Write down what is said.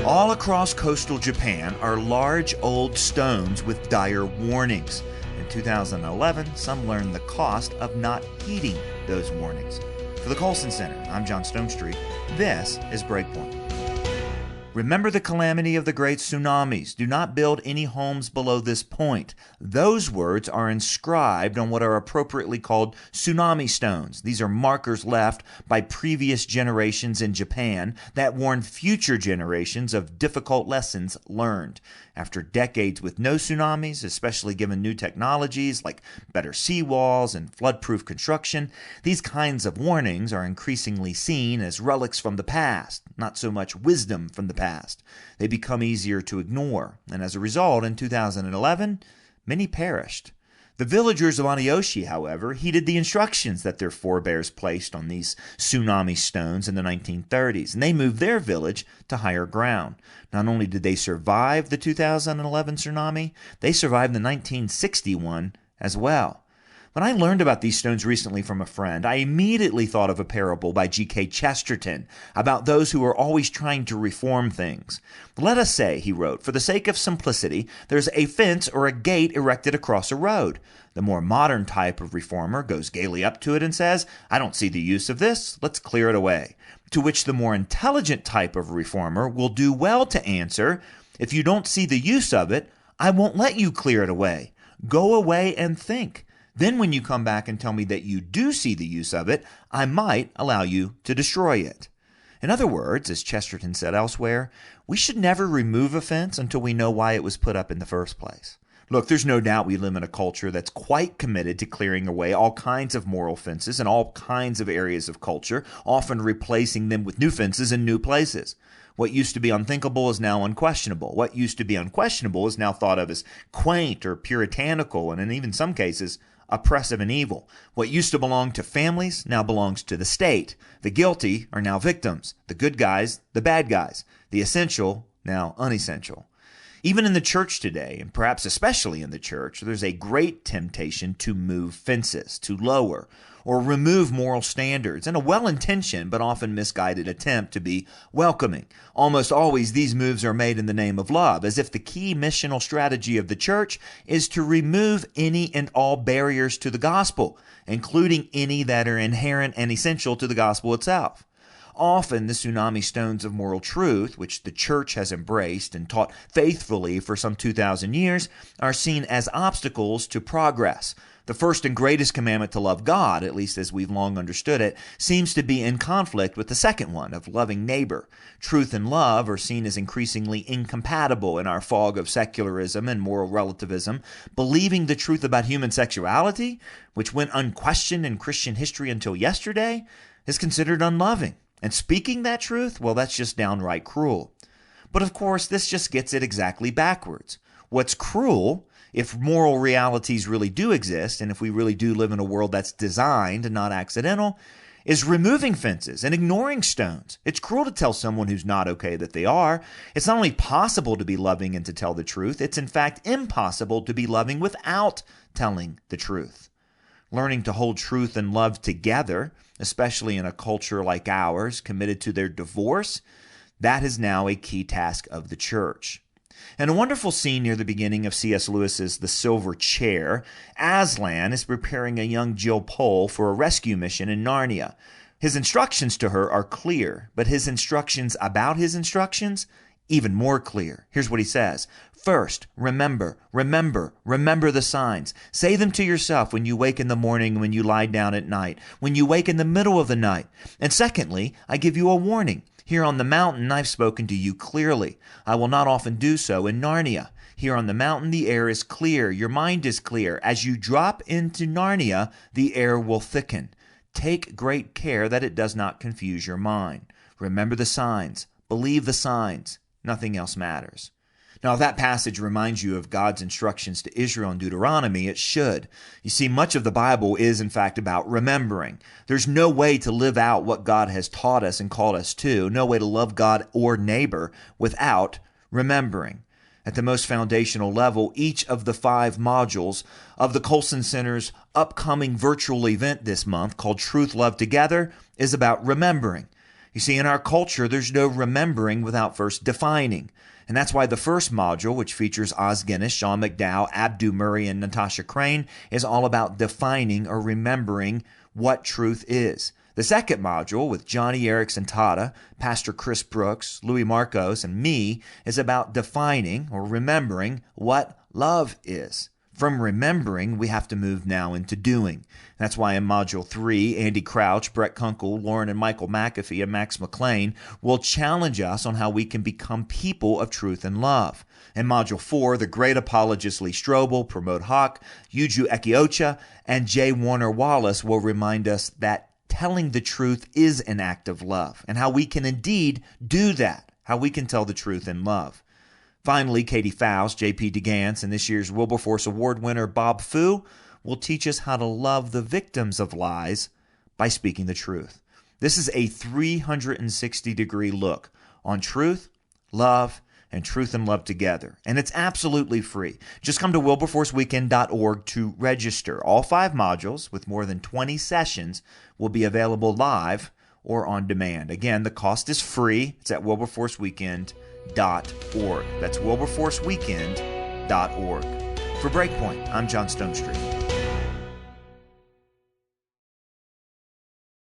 All across coastal Japan are large old stones with dire warnings. In 2011, some learned the cost of not heeding those warnings. For the Colson Center, I'm John Stonestreet. This is Breakpoint. Remember the calamity of the Great Tsunamis. Do not build any homes below this point. Those words are inscribed on what are appropriately called Tsunami Stones. These are markers left by previous generations in Japan that warn future generations of difficult lessons learned. After decades with no tsunamis, especially given new technologies like better seawalls and flood-proof construction, these kinds of warnings are increasingly seen as relics from the past, not so much wisdom from the past. They become easier to ignore, and as a result, in 2011, many perished. The villagers of Aneyoshi, however, heeded the instructions that their forebears placed on these tsunami stones in the 1930s, and they moved their village to higher ground. Not only did they survive the 2011 tsunami, they survived the 1961 as well. When I learned about these stones recently from a friend, I immediately thought of a parable by G.K. Chesterton about those who are always trying to reform things. Let us say, he wrote, for the sake of simplicity, there's a fence or a gate erected across a road. The more modern type of reformer goes gaily up to it and says, I don't see the use of this, let's clear it away. To which the more intelligent type of reformer will do well to answer, if you don't see the use of it, I won't let you clear it away. Go away and think. Then when you come back and tell me that you do see the use of it, I might allow you to destroy it. In other words, as Chesterton said elsewhere, we should never remove a fence until we know why it was put up in the first place. Look, there's no doubt we live in a culture that's quite committed to clearing away all kinds of moral fences in all kinds of areas of culture, often replacing them with new fences in new places. What used to be unthinkable is now unquestionable. What used to be unquestionable is now thought of as quaint or puritanical, and in even some cases, oppressive and evil. What used to belong to families now belongs to the state. The guilty are now victims. The good guys, the bad guys. The essential, now unessential. Even in the church today, and perhaps especially in the church, there's a great temptation to move fences, to lower or remove moral standards, and a well-intentioned but often misguided attempt to be welcoming. Almost always these moves are made in the name of love, as if the key missional strategy of the church is to remove any and all barriers to the gospel, including any that are inherent and essential to the gospel itself. Often the tsunami stones of moral truth, which the church has embraced and taught faithfully for some 2,000 years, are seen as obstacles to progress. The first and greatest commandment to love God, at least as we've long understood it, seems to be in conflict with the second one of loving neighbor. Truth and love are seen as increasingly incompatible in our fog of secularism and moral relativism. Believing the truth about human sexuality, which went unquestioned in Christian history until yesterday, is considered unloving. And speaking that truth, well, that's just downright cruel. But of course, this just gets it exactly backwards. What's cruel, if moral realities really do exist, and if we really do live in a world that's designed and not accidental, is removing fences and ignoring stones. It's cruel to tell someone who's not okay that they are. It's not only possible to be loving and to tell the truth, it's in fact impossible to be loving without telling the truth. Learning to hold truth and love together, especially in a culture like ours, committed to their divorce, that is now a key task of the church. In a wonderful scene near the beginning of C.S. Lewis's The Silver Chair, Aslan is preparing a young Jill Pole for a rescue mission in Narnia. His instructions to her are clear, but his instructions about his instructions, even more clear. Here's what he says. First, remember the signs. Say them to yourself when you wake in the morning, when you lie down at night, when you wake in the middle of the night. And secondly, I give you a warning. Here on the mountain, I've spoken to you clearly. I will not often do so in Narnia. Here on the mountain, the air is clear. Your mind is clear. As you drop into Narnia, the air will thicken. Take great care that it does not confuse your mind. Remember the signs. Believe the signs. Nothing else matters. Now, if that passage reminds you of God's instructions to Israel in Deuteronomy, it should. You see, much of the Bible is, in fact, about remembering. There's no way to live out what God has taught us and called us to, no way to love God or neighbor without remembering. At the most foundational level, each of the 5 modules of the Colson Center's upcoming virtual event this month called Truth, Love, Together is about remembering. You see, in our culture, there's no remembering without first defining. And that's why the first module, which features Oz Guinness, Sean McDowell, Abdu Murray, and Natasha Crane, is all about defining or remembering what truth is. The second module, with Johnny Erickson Tata, Pastor Chris Brooks, Louis Marcos, and me, is about defining or remembering what love is. From remembering, we have to move now into doing. That's why in Module 3, Andy Crouch, Brett Kunkel, Lauren and Michael McAfee, and Max McLean will challenge us on how we can become people of truth and love. In Module 4, the great apologists Lee Strobel, Pramod Haq, Yuju Ekiocha, and Jay Warner Wallace will remind us that telling the truth is an act of love, and how we can indeed do that, how we can tell the truth in love. Finally, Katie Faust, J.P. DeGance, and this year's Wilberforce Award winner Bob Fu will teach us how to love the victims of lies by speaking the truth. This is a 360-degree look on truth, love, and truth and love together. And it's absolutely free. Just come to wilberforceweekend.org to register. All 5 modules with more than 20 sessions will be available live or on demand. Again, the cost is free. It's at wilberforceweekend.org. That's wilberforceweekend.org. For Breakpoint, I'm John Stonestreet.